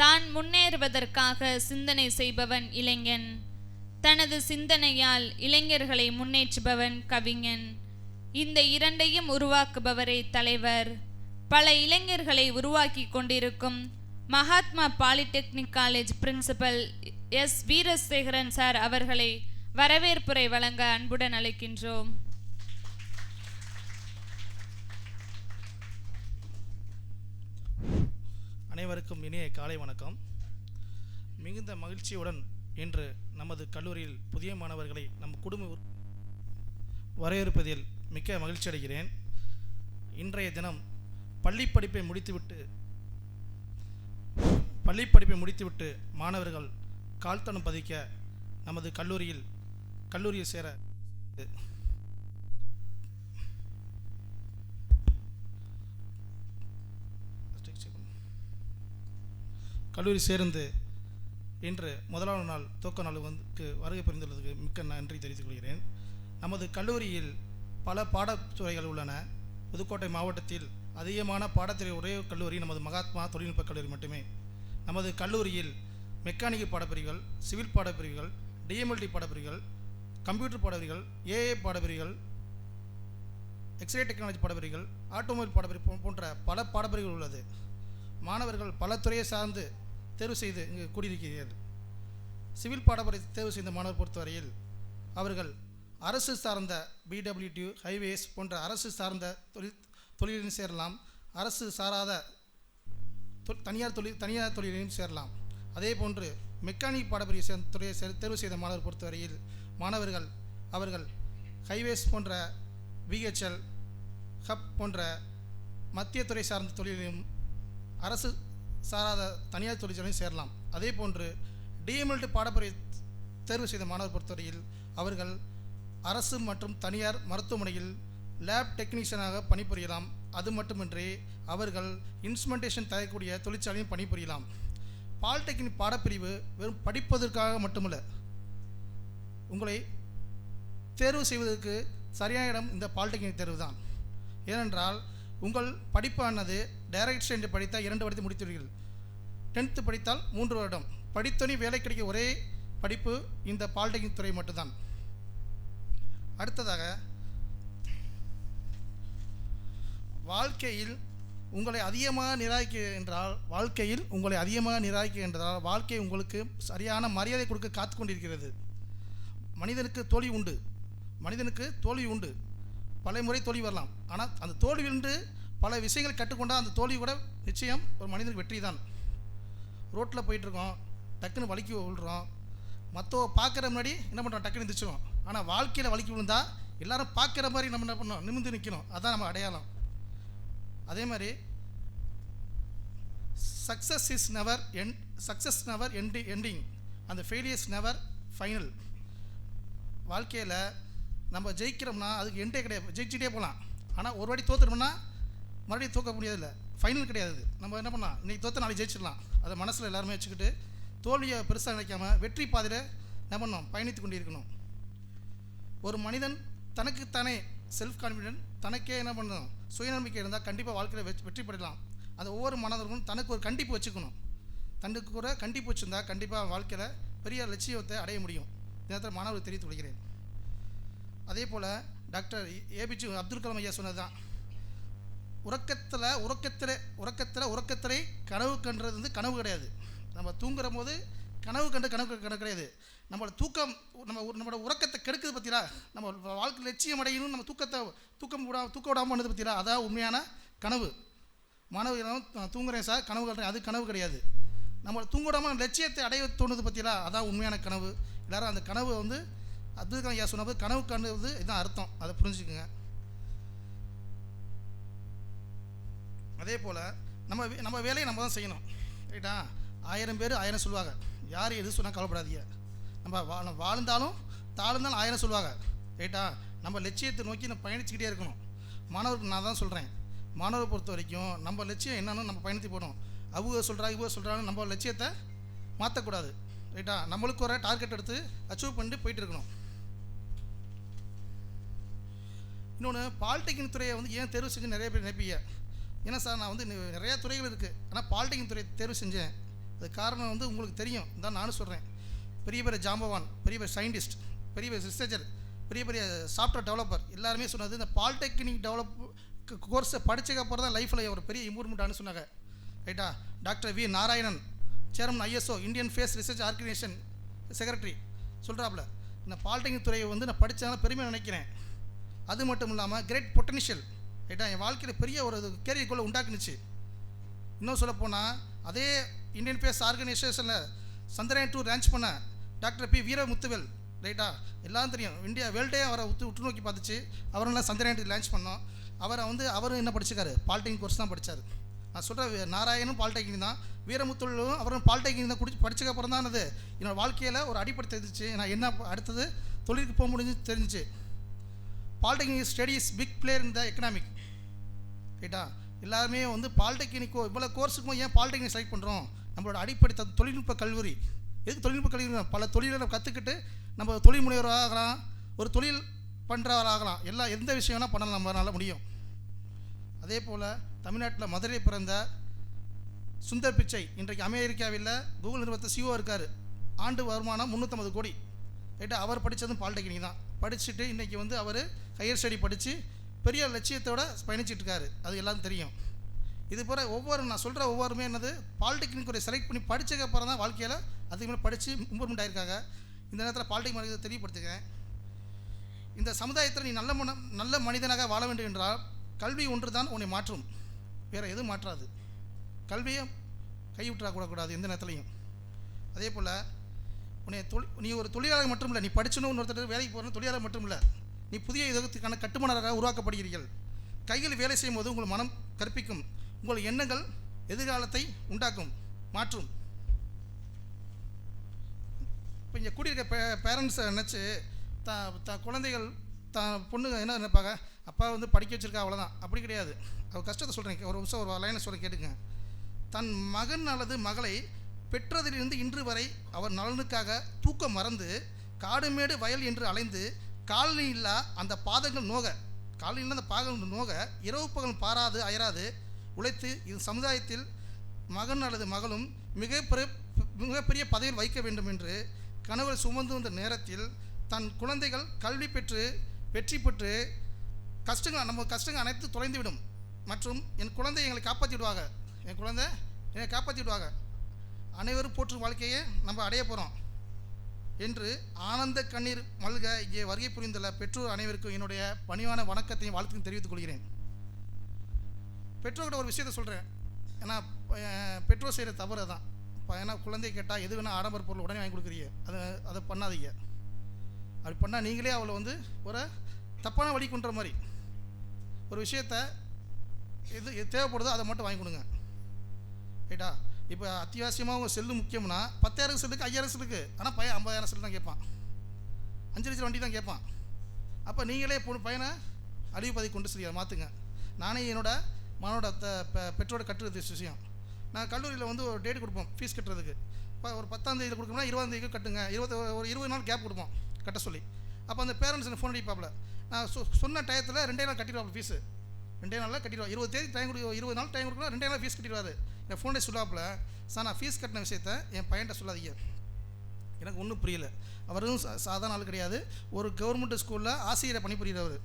தான் முன்னேறுவதற்காக சிந்தனை செய்பவன் இளைஞன். தனது சிந்தனையால் இளைஞர்களை முன்னேற்றுபவன் கவிஞன். இந்த இரண்டையும் உருவாக்குபவரே தலைவர். பல இளைஞர்களை உருவாக்கி கொண்டிருக்கும் Mahatma polytechnic college principal S Veerasekaran sir அவர்களை வரவேற்புரை வழங்க அன்புடன் அழைக்கின்றோம். அனைவருக்கும் இனிய காலை வணக்கம். மிகுந்த மகிழ்ச்சியுடன் இன்று நமது கல்லூரியில் புதிய மாணவர்களை நம் குடும்ப வரவேற்பதில் மிக்க மகிழ்ச்சி அடைகிறேன். இன்றைய தினம் பள்ளி படிப்பை முடித்துவிட்டு மாணவர்கள் கால்தடம் பதிக்க நமது கல்லூரியில் சேர கல்லூரி சேர்ந்து இன்று முதலாவது நாள் துவக்க நாள் வருகை புரிந்துள்ளதுக்கு மிக்க நன்றி தெரிவித்துக் கொள்கிறேன். நமது கல்லூரியில் பல பாடத்துறைகள் உள்ளன. புதுக்கோட்டை மாவட்டத்தில் அதிகமான பாடத்துறை ஒரே கல்லூரி நமது மகாத்மா தொழில்நுட்ப கல்லூரி மட்டுமே. நமது கல்லூரியில் மெக்கானிக்கல் பாடப்பிரிவுகள், சிவில் பாடப்பிரிவுகள், டிஎம்எல்டி பாடப்பிரிவுகள், கம்ப்யூட்டர் பாடப்பிரிவுகள், ஏஏ பாடப்பிரிவுகள், எக்ஸ்ரே டெக்னாலஜி பாடப்பிரிவுகள், ஆட்டோமொபைல் பாடப்பிரிவு போன்ற பல பாடப்பிரிவுகள் உள்ளது. மாணவர்கள் பல துறையை சார்ந்து தேர்வு செய்து இங்கு கூடியிருக்கிறார்கள். சிவில் பாடப்பிரிவு தேர்வு செய்த மாணவர் பொறுத்தவரையில் அவர்கள் அரசு சார்ந்த பிடபிள்யூடி, ஹைவேஸ் போன்ற அரசு சார்ந்த தொழிலிலும் சேரலாம். அரசு சாராத தனியார் தொழிலையும் சேரலாம். அதே போன்று மெக்கானிக் பாடப்பிரிவு துறையை தேர்வு செய்த மாணவர் பொறுத்தவரையில் அவர்கள் ஹைவேஸ் போன்ற பிஹெச்எல், ஹப் போன்ற மத்திய துறை சார்ந்த தொழிலையும் அரசு சாராத தனியார் தொழிற்சாலையும் சேரலாம். அதே போன்று டிஎம்எல்டி பாடப்பிரிவு தேர்வு செய்த மாணவர் பொறுத்தவரையில் அவர்கள் அரசு மற்றும் தனியார் மருத்துவமனையில் லேப் டெக்னீஷியனாக பணிபுரியலாம். அது மட்டுமின்றி அவர்கள் இன்ஸ்ட்ருமெண்டேஷன் தயாரிக்கக்கூடிய தொழிற்சாலையும் பணிபுரியலாம். பாலிடெக்னிக் பாடப்பிரிவு வெறும் படிப்பதற்காக மட்டுமல்ல, உங்களை தேர்வு செய்வதற்கு சரியான இடம் இந்த பாலிடெக்னிக் தேர்வு தான். ஏனென்றால் உங்கள் படிப்பானது டைரக்ட் ஸ்டேஜ் படித்தால் 2 வருடத்தை முடித்துள்ளீர்கள். 10th படித்தால் 3 வருடம். படித்தோனி வேலை கிடைக்க ஒரே படிப்பு இந்த பாலிடெக்னிக் துறை மட்டும்தான். அடுத்ததாக, வாழ்க்கையில் உங்களை அதிகமாக நிராகரிக்க என்றால் வாழ்க்கை உங்களுக்கு சரியான மரியாதை கொடுக்க காத்து கொண்டிருக்கிறது. மனிதனுக்கு தோல்வி உண்டு. பல முறை தோல்வி வரலாம். ஆனால் அந்த தோல்வியிலிருந்து பல விஷயங்கள் கற்றுக்கொண்டால் அந்த தோல்வி கூட நிச்சயம் ஒரு மனிதனுக்கு வெற்றி தான். ரோட்டில் போயிட்டுருக்கோம், டக்குன்னு வலிக்கி விழுறோம். மற்றவங்க பார்க்குற முன்னாடி என்ன பண்ணுறோம், டக்குன்னு எந்திரிச்சிடும். ஆனால் வாழ்க்கையில் வலிக்கி விழுந்தால் எல்லோரும் பார்க்குற மாதிரி நம்ம என்ன பண்ணோம், நிமிர்ந்து நிற்கணும். அதுதான் நம்ம அடையாளம். அதே மாதிரி சக்ஸஸ் நெவர் எண்டிங் அந்த ஃபெயிலியர்ஸ் நெவர் ஃபைனல். வாழ்க்கையில் நம்ம ஜெயிக்கிறோம்னா அதுக்கு எண்டே கிடையாது, ஜெயிச்சுட்டே போகலாம். ஆனால் ஒரு வாட்டி தோற்றுட்டோம்னா மறுபடியும் தூக்க முடியாதில்ல, ஃபைனல் கிடையாது. நம்ம என்ன பண்ணலாம், இன்றைக்கி தோற்ற நாளைக்கு ஜெயிச்சிடலாம். அதை மனசில் எல்லாருமே வச்சுக்கிட்டு தோல்வியை பெருசாக நினைக்காமல் வெற்றி பாதையில் என்ன பண்ணணும், பயணித்து கொண்டு இருக்கணும். ஒரு மனிதன் தனக்குத்தானே செல்ஃப் கான்ஃபிடென்ட், தனக்கே என்ன பண்ணணும், சுயநம்பிக்கை இருந்தால் கண்டிப்பாக வாழ்க்கையில் வெற்றி பெறலாம். அது ஒவ்வொரு மாணவர்களும் தனக்கு ஒரு கண்டிப்பு வச்சுக்கணும். தனக்கு கூட கண்டிப்பு வச்சுருந்தால் கண்டிப்பாக வாழ்க்கையில் பெரிய லட்சியத்தை அடைய முடியும். நேரத்தில் மாணவர்கள் தெரிவித்து கொள்கிறேன். அதே போல் டாக்டர் ஏபிஜே அப்துல் கலாம் ஐயா சொன்னது தான், உறக்கத்தில் கனவு கண்டுறது கனவு கிடையாது. நம்ம தூங்குற போது கனவு கிடையாது. நம்மளோட நம்மளோட உறக்கத்தை கெடுக்குது பற்றியா, நம்ம வாழ்க்கை லட்சியம் அடையணும், நம்ம தூக்க விடாமல் பண்ணது பற்றியா, அதான் உண்மையான கனவு. மாணவர்களும் தூங்குறேன் சார், கனவு கட்டுறேன், அது கனவு கிடையாது. நம்மளை தூங்க விடாமல் லட்சியத்தை அடைய தோணுது பற்றியா, அதான் உண்மையான கனவு. எல்லோரும் அந்த கனவு அப்துல் கலாம் ஐயா சொன்னது கனவு கண்டது இதுதான் அர்த்தம், அதை புரிஞ்சுக்குங்க. அதே போல் நம்ம வேலையை நம்ம தான் செய்யணும், ரைட்டா? 1000 பேர் 1000 சொல்லுவாங்க, யார் எது சொன்னால் கவலைப்படாதீங்க. நம்ம வாழ்ந்தாலும் தாழ்ந்தாலும் 1000 சொல்லுவாங்க, ரைட்டா? நம்ம லட்சியத்தை நோக்கி நம்ம பயணிச்சுக்கிட்டே இருக்கணும். மாணவருக்கு நான் தான் சொல்கிறேன், மாணவரை பொறுத்த வரைக்கும் நம்ம லட்சியம் என்னன்னு நம்ம பயணித்து போகணும். இவங்க சொல்கிறாங்க நம்ம லட்சியத்தை மாற்றக்கூடாது, ரைட்டா? நம்மளுக்கு ஒரு டார்கெட் எடுத்து அச்சீவ் பண்ணிட்டு போயிட்டு இருக்கணும். இன்னொன்று, பாலிடெக்னிக் துறையை ஏன் தேர்வு செஞ்சு நிறைய பேர் நினைப்பீங்க. ஏன்னா சார், நான் நிறையா துறைகள் இருக்குது, ஆனால் பாலிடெக்னிக் துறை தேர்வு செஞ்சேன். அது காரணம் வந்து உங்களுக்கு தெரியும், தான் நானும் சொல்கிறேன். பெரிய பெரிய ஜாம்பவான், பெரிய பெரிய சயின்டிஸ்ட், பெரிய பெரிய ரிசர்ச்சர், பெரிய பெரிய சாஃப்ட்வேர் டெவலப்பர் எல்லாருமே சொன்னது இந்த பாலிடெக்னிக் டெவலப் கோர்ஸை படித்ததுக்கப்புறம் தான் லைஃப்பில் ஒரு பெரிய இம்ப்ரூவ்மெண்ட்டானு சொன்னாங்க. ரைட்டா? Doctor V Narayanan, chairman ISO Indian space research organisation secretary சொல்கிறாப்புல, இந்த பாலிடெக்னிக் துறையை வந்து நான் படித்ததால பெருமையாக நினைக்கிறேன். அது மட்டும் இல்லாமல் கிரேட் பொட்டன்ஷியல், ரைட்டா, என் வாழ்க்கையில் பெரிய ஒரு கேரியர்க்குள்ளே உண்டாக்குனுச்சு. இன்னும் சொல்லப்போனால் அதே இந்தியன் ஃபேஸ் ஆர்கனைசேஷனில் சந்திரயான் 2 லான்ச் பண்ண டாக்டர் பி வீரமுத்துவேல், ரைட்டா, எல்லாம் தெரியும், இந்தியா வேர்ல்டே அவரை உற்று நோக்கி பார்த்துச்சு. அவரெல்லாம் சந்திரயான் 2 லான்ச் பண்ணோம். அவரும் என்ன படிச்சிருக்காரு? பாலிடெக்னிக் கோர்ஸ் தான் படித்தார். நான் சொல்கிற நாராயணும் பாலிடெக்னிக் தான், வீரமுத்துவலும் அவரும் பாலிடெக்னிக் தான் படிச்சதுக்கப்புறம் தான் அது என்னோடய வாழ்க்கையில் ஒரு அடிப்படை தெரிஞ்சிச்சு. நான் என்ன அடுத்தது தொழிலுக்கு போக முடிஞ்சு தெரிஞ்சிச்சு. Polytechnic studies big player in the economic, ரைட்டா. எல்லாருமே வந்து பாலிடெக்னிக் இவ்வளோ கோர்ஸுக்கும் ஏன் பாலிடெக்னிக் செலக்ட் பண்ணுறோம்? நம்மளோட அடிப்படை தொழில்நுட்ப கல்லூரி. எதுக்கு தொழில்நுட்ப கல்லூரி? பல தொழிலை நம்ம கற்றுக்கிட்டு நம்ம தொழில் முனைவராக ஆகலாம், ஒரு தொழில் பண்ணுறவராகலாம், எந்த விஷயம் வேணால் பண்ணலாம், நம்மளால முடியும். அதே போல் தமிழ்நாட்டில் மதுரையில் பிறந்த சுந்தர் பிச்சை இன்றைக்கு அமெரிக்காவில் கூகுள் நிறுவனத்தை CEO இருக்கார். ஆண்டு வருமானம் 350 கோடி, ரைட்டா. அவர் படித்ததும் பாலிடெக்னிக் தான். படிச்சுட்டு இன்றைக்கி வந்து அவர் ஹையர் ஸ்டடி படித்து பெரிய லட்சியத்தோடு பயணிச்சுட்டு இருக்காரு. அது எல்லாரும் தெரியும். இது போல் நான் சொல்கிற ஒவ்வொருமே என்னது, பாலிடெக்னிக் ஒரு செலக்ட் பண்ணி படித்ததுக்கப்புறம் தான் வாழ்க்கையில் அதிகமாக படித்து இம்ப்ரூவ்மெண்ட் ஆகிருக்காங்க. இந்த நேரத்தில் பாலிடெக்னிக் தெரியப்படுத்துகிறேன். இந்த சமுதாயத்தில் நீ நல்ல மனிதனாக வாழ வேண்டும் என்றால் கல்வி ஒன்று தான் உன்னை மாற்றும், வேறு எதுவும் மாற்றாது. கல்வியை கைவிட்டுறக்கூடாது எந்த நேரத்துலையும். அதே போல் நீ ஒரு தொழிலாளர் மட்டும் இல்லை, நீ படிச்சணும் ஒருத்தர் வேலைக்கு போகணும் தொழிலாளர் மட்டும் இல்லை, நீ புதிய யுகத்துக்கான கட்டுமானராக உருவாக்கப்படுகிறீர்கள். கையில் வேலை செய்யும் போது உங்கள் மனம் கற்பிக்கும், உங்கள் எண்ணங்கள் எதிர்காலத்தை உண்டாக்கும், மாற்றும். இப்போ இங்கே கூடியிருக்க பேரண்ட்ஸை நினச்சி குழந்தைகள் பொண்ணுங்க என்ன நினைப்பாங்க, அப்பா வந்து படிக்க வச்சுருக்கா அவ்வளோதான். அப்படி கிடையாது. அவர் கஷ்டத்தை சொல்கிறேன், ஒரு நிமிஷம் ஒரு லைனை சொல்ல கேட்டுங்க. தன் மகன் அல்லது மகளை பெற்றதிலிருந்து இன்று வரை அவர் நலனுக்காக தூக்க மறந்து காடுமேடு வயல் என்று அலைந்து காலனியில்லா அந்த பாதங்கள் நோக இரவு பகல் பாராது அயராது உழைத்து இது சமுதாயத்தில் மகன் அல்லது மகளும் மிகப்பெரிய பதவியில் வைக்க வேண்டும் என்று கணவர் சுமந்து வந்த நேரத்தில் தன் குழந்தைகள் கல்வி பெற்று வெற்றி பெற்று கஷ்டங்கள் அனைத்து தொலைந்துவிடும் மற்றும் என் குழந்தை எங்களை காப்பாற்றிவிடுவாங்க, அனைவரும் போற்றும் வாழ்க்கையை நம்ம அடைய போகிறோம் என்று ஆனந்த கண்ணீர் மல்க இங்கே வருகை புரிந்துள்ள பெற்றோர் அனைவருக்கும் என்னுடைய பணிவான வணக்கத்தையும் வாழ்த்தையும் தெரிவித்துக் கொள்கிறேன். பெற்றோர்கிட்ட ஒரு விஷயத்தை சொல்கிறேன், ஏன்னா பெற்றோர் செய்கிற தவறு தான். ஏன்னா குழந்தை கேட்டால் எது வேணால் ஆடம்பர பொருள் உடனே வாங்கி கொடுக்குறீங்க, அதை பண்ணாதீங்க. அப்படி பண்ணால் நீங்களே அவளை வந்து ஒரு தப்பான வழி கொண்டுற மாதிரி. ஒரு விஷயத்த எது தேவைப்படுதோ அதை மட்டும் வாங்கி கொடுங்க, ரைட்டா. இப்போ அத்தியாவசியமாக உங்கள் செல்லு முக்கியம்னா 10,000 செல்லுக்கு 5,000 செல்லுக்கு, ஆனால் பையன் 50,000 செல்லு தான் கேட்பான், 5 லட்சம் வண்டி தான் கேட்பான். அப்போ நீங்களே பையனை அழிவு பதி கொண்டு சரியா மாற்றுங்க. நானே என்னோட மனோட பெற்றோட கட்டுறது விஷயம். நான் கல்லூரியில் வந்து ஒரு டேட் கொடுப்போம் ஃபீஸ் கட்டுறதுக்கு. இப்போ ஒரு 10ஆம் தேதி கொடுக்கணும்னா 20ஆம் தேதிக்கு கட்டுங்க, ஒரு 20 நாள் கேப் கொடுப்போம் கட்ட சொல்லி. அப்போ அந்த பேரண்ட்ஸ் எனக்கு ஃபோன் அடிப்பாப்பில், நான் சொன்ன டயத்தில் 2 நாள் கட்டிடுவாங்க ஃபீஸு, 2 நாளில் கட்டிடுவாங்க. 20 தேதி டைம் 20 நாள் டைம் கொடுக்கணும், 2 நாள் ஃபீஸ் கட்டிடுவார். என் ஃபோன்டே சொல்லாப்பில், சார் நான் ஃபீஸ் கட்டின விஷயத்த என் பையன்கிட்ட சொல்லாதீங்க, எனக்கு ஒன்றும் புரியல. அவரும் சாதாரண ஆள் கிடையாது, ஒரு கவர்மெண்ட் ஸ்கூலில் ஆசிரியரை பணிபுரிகிறவர்,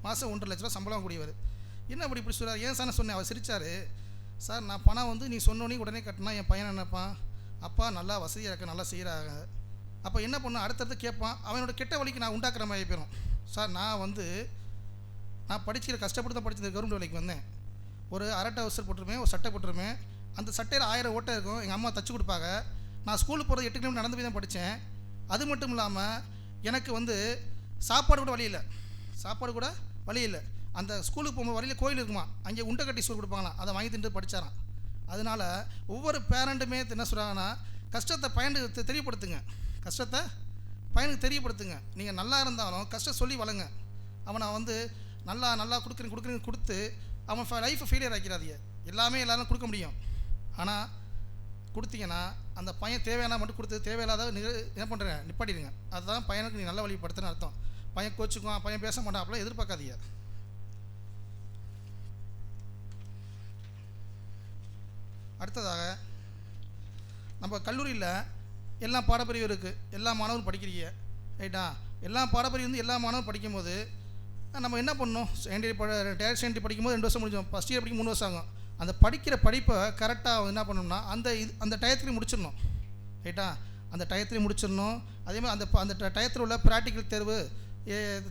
மாதம் 1.5 லட்ச ரூபா சம்பளம் கூடியவர். என்ன அப்படி இப்படி சொல்கிறார்? ஏன் சார் நான் சொன்னேன். அவர் சிரித்தார். சார் நான் பணம் வந்து நீ சொன்னோன்னே உடனே கட்டினா என் பையன் நினைப்பான், அப்பா நல்லா வசதியாக இருக்க, நல்லா செய்கிறாங்க. அப்போ என்ன பண்ண அடுத்தடுத்து கேட்பான், அவனோட கெட்ட வழிக்கு நான் உண்டாக்குற மாதிரி போயிடும். சார் நான் படிச்சுக்கிற கஷ்டப்பட்டு தான் படிச்சது, கவர்மெண்ட் வேலைக்கு வந்தேன். ஒரு அரட்டை அவசர் போட்டிருப்பேன், ஒரு சட்டை போட்டிருப்பேன், அந்த சட்டையில் 1000 ஓட்டை இருக்கும், எங்கள் அம்மா தச்சு கொடுப்பாங்க. நான் ஸ்கூலுக்கு போகிறது 8 கிலோமீட்டர் நடந்து போய் தான் படித்தேன். அது மட்டும் இல்லாமல் எனக்கு வந்து சாப்பாடு கூட வழி இல்லை. அந்த ஸ்கூலுக்கு போகும்போது வழியில் கோயில் இருக்குமா, அங்கே உண்டை கட்டி சோறு கொடுப்பாங்களாம், அதை வாங்கி தின்று படித்தாரான். அதனால் ஒவ்வொரு பேரண்ட்டுமே என்ன சொல்கிறாங்கன்னா, கஷ்டத்தை பையனுக்கு தெரியப்படுத்துங்க. நீங்கள் நல்லா இருந்தாலும் கஷ்டம் சொல்லி வளங்க. அவனை வந்து நல்லா கொடுத்து அவன் லைஃப்பை ஃபெயிலியர் ஆக்கிறாதீங்க. எல்லாரும் கொடுக்க முடியும், ஆனால் கொடுத்தீங்கன்னா அந்த பையன் தேவையான மட்டும் கொடுத்து தேவையில்லாத என்ன பண்ணுறேன் நிப்பாட்டிடுங்க. அதுதான் பையனுக்கு நீ நல்ல வழிபடுத்துன்னு அர்த்தம். பையன் கோச்சுக்குவான், பையன் பேச மாட்டான், அப்படிலாம் எதிர்பார்க்காதீங்க. அடுத்ததாக நம்ம கல்லூரியில் எல்லா பாடப்பிரிவும் இருக்குது, எல்லா மாணவரும் படிக்கிறீங்க, ரைட்டா? எல்லா பாடப்பிரிவு வந்து எல்லா மாணவரும் படிக்கும்போது நம்ம என்ன பண்ணணும்? டேரக்ட் செகண்டரி படிக்கும்போது 2 வருஷம் முடிஞ்சோம், ஃபஸ்ட் இயர் படிக்கும் 3 வருஷம் ஆகும். அந்த படிக்கிற படிப்பை கரெக்டாக என்ன பண்ணணும்னா அந்த டயத்துலேயும் முடிச்சிடணும், ரைட்டா? அந்த டயத்துலேயும் முடிச்சிடணும். அதேமாதிரி அந்த டயத்தில் உள்ள ப்ராக்டிக்கல் தேர்வு,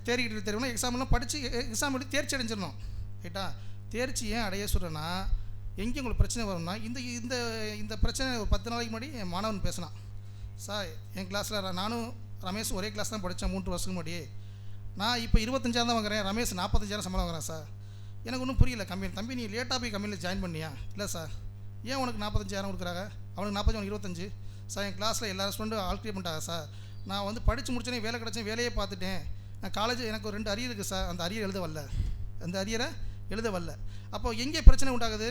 தேரிக்கல் தேர்வுனா எக்ஸாம்லாம் படித்து எக்ஸாம் எழுதி தேர்ச்சி அடைஞ்சிடணும், ரைட்டா? தேர்ச்சி ஏன் அடைய சொல்கிறேன்னா, எங்கே உங்களுக்கு பிரச்சனை வரும்னா, இந்த இந்த இந்த பிரச்சனை ஒரு 10 நாளைக்கு முன்னாடி என் மாணவன் பேசினான். சார், என் கிளாஸில் நானும் ரமேஷும் ஒரே கிளாஸ் தான் படித்தேன் 3 வருஷத்துக்கு முன்னாடி. நான் இப்போ 25,000 தான் வாங்குறேன், ரமேஷ் 40,000 சம்பளம் வாங்குறேன் சார். எனக்கு ஒன்றும் புரியல கம்பெனி. தம்பி, நீ லேட்டாக போய் கம்பெனியில் ஜாயின் பண்ணியா? இல்லை சார். ஏன் உனக்கு 45,000 கொடுக்குறாங்க? அவனுக்கு 40, அவனுக்கு 25. சார், என் கிளாஸில் எல்லா ஸ்டூடெண்ட்டும் ஆல் கிளியர் பண்ணிட்டாங்க சார். நான் வந்து படித்து முடிச்சோன்னே வேலை கிடச்சேன், வேலையே பார்த்துட்டேன். நான் காலேஜ் எனக்கு ஒரு 2 அரியர் இருக்குது சார், அந்த அரியர் எழுத வரல. அப்போ எங்கே பிரச்சனை உண்டாகுது?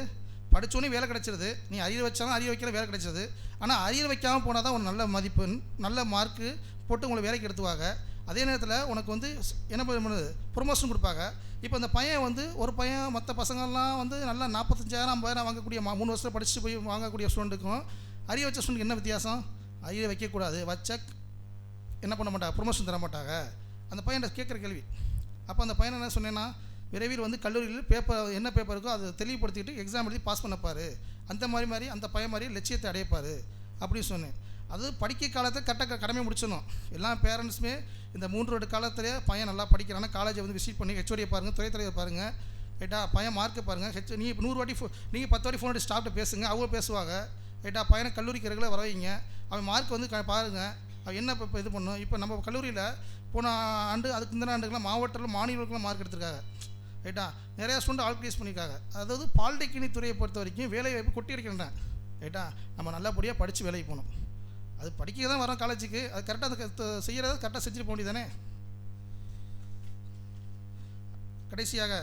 படித்தோன்னே வேலை கிடச்சிருது, நீ அரியர் வச்சாலும் அரியர் வைக்கிற வேலை கிடச்சிருது. ஆனால் அரியர் வைக்காமல் போனால் தான் ஒரு நல்ல மதிப்பெண், நல்ல மார்க்கு போட்டு உங்களை வேலைக்கு எடுத்துவாங்க. அதே நேரத்தில் உனக்கு வந்து என்ன பண்ணுது, ப்ரொமோஷன் கொடுப்பாங்க. இப்போ இந்த பையன் வந்து ஒரு பையன் மற்ற பசங்கள்லாம் வந்து நல்லா 45,000 50,000 வாங்கக்கூடிய 3 வருஷத்தில் படிச்சுட்டு போய் வாங்கக்கூடிய ஸ்டூடெண்ட்டுக்கும் அரியர் வச்ச ஸ்டூடெண்ட்டுக்கு என்ன வித்தியாசம்? அரியர் வைக்கக்கூடாது, வச்சா என்ன பண்ண மாட்டாங்க, ப்ரொமோஷன் தர மாட்டாங்க. அந்த பையன் கேட்குற கேள்வி. அப்போ அந்த பையன் என்ன சொன்னேன்னா, விரைவில் வந்து கல்லூரியில் என்ன பேப்பர் இருக்கோ அதை தெளிவுபடுத்திக்கிட்டு எக்ஸாம் எழுதி பாஸ் பண்ணப்பார், அந்த மாதிரி அந்த பையன் மாதிரி லட்சியத்தை அடையப்பார் அப்படின்னு சொன்னேன். அது படிக்க காலத்தை கரெக்டாக கடமை முடிச்சிடணும். எல்லா பேரண்ட்ஸுமே இந்த 3 வருட காலத்திலே பையன் நல்லா படிக்கிறான்னா காலேஜை வந்து விசிட் பண்ணி ஹெச்ஓடியை பாருங்கள், துறை தலைவர் பாருங்கள், ரைட்டா? பையன் மார்க்கை பாருங்கள். நீங்கள் 100 வாட்டி நீங்கள் 10 வாட்டி ஃபோன் அடி ஸ்டாஃப்ட்ட பேசுங்க, அவங்க பேசுவாங்க, ரைட்டா? பையனை கல்லூரிக்கு ரெகுலர் வர வைங்க. அவன் மார்க் வந்து பாருங்கள், அவன் என்ன இப்போ இது பண்ணணும். இப்போ நம்ம கல்லூரியில் போன ஆண்டு அதுக்கு இந்த ஆண்டுக்கெலாம் மாவட்டத்தில் மாநிலங்களுக்கெல்லாம் மார்க் எடுத்திருக்காங்க, ரைட்டா? நிறையா ஸ்டூடெண்ட் ஆல் கிளியர் பண்ணியிருக்காங்க. அதாவது பாலிடெக்னிக் துறையை பொறுத்த வரைக்கும் வேலை வாய்ப்பு கொட்டி அடிக்கின்றேன், ரைட்டா? நம்ம நல்லபடியாக படித்து வேலைக்கு போகணும். அது படிக்க தான் வரோம் காலேஜுக்கு, அது கரெக்டாக அதை செய்கிறத கரெக்டாக செஞ்சுட்டு போக வேண்டியதானே. கடைசியாக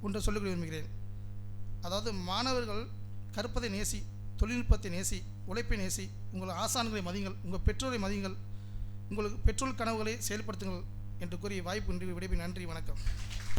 ஒன்று சொல்லிக் விரும்புகிறேன். அதாவது மாணவர்கள் கற்பதை நேசி, தொழில்நுட்பத்தை நேசி, உழைப்பை நேசி, உங்கள் ஆசான்களை மதியுங்கள், உங்கள் பெற்றோரை மதியுங்கள், உங்களுக்கு பெற்றோர் கனவுகளை செயல்படுத்துங்கள் என்று கூறி வாய்ப்பு விடைபெறுகிறேன். நன்றி, வணக்கம்.